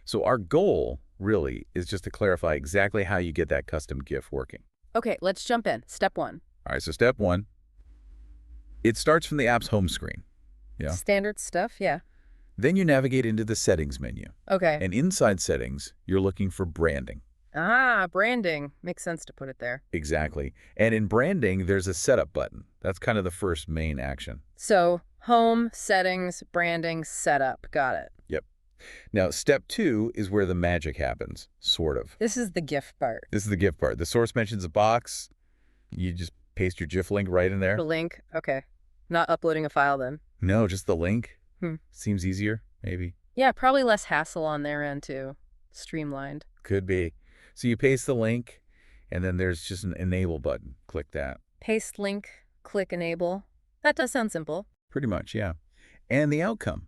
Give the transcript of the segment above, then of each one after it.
So our goal, really, is just to clarify exactly how you get that custom GIF working. Okay, let's jump in. Step one. All right, so step one, it starts from the app's home screen. Yeah. Standard stuff, yeah. Then you navigate into the Settings menu. Okay. And inside Settings, you're looking for Branding. Ah, branding. Makes sense to put it there. Exactly. And in Branding, there's a Setup button. That's kind of the first main action. So, home, settings, branding, setup. Got it. Yep. Now, step two is where the magic happens, sort of. This is the GIF part. This is the GIF part. The source mentions a box. You just paste your GIF link right in there. The link. Okay. Not uploading a file then. No, just the link. Hmm. Seems easier, maybe. Yeah, probably less hassle on their end too. Streamlined. Could be. So you paste the link, and then there's just an Enable button. Click that. Paste link, click enable. That does sound simple. Pretty much, yeah. And the outcome,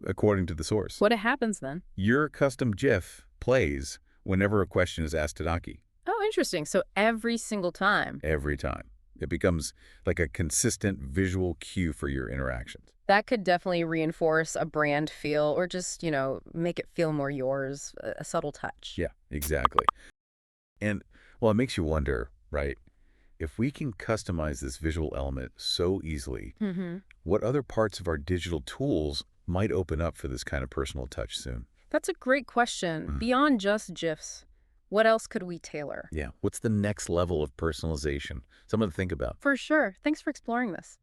according to the source. What happens then? Your custom GIF plays whenever a question is asked to Naki. Oh, interesting. So every single time. Every time. It becomes like a consistent visual cue for your interactions. That could definitely reinforce a brand feel or just, make it feel more yours, a subtle touch. Yeah, exactly. And, well, it makes you wonder, right? If we can customize this visual element so easily, what other parts of our digital tools might open up for this kind of personal touch soon? That's a great question. Beyond just GIFs, what else could we tailor? Yeah, what's the next level of personalization? Something to think about. For sure. Thanks for exploring this.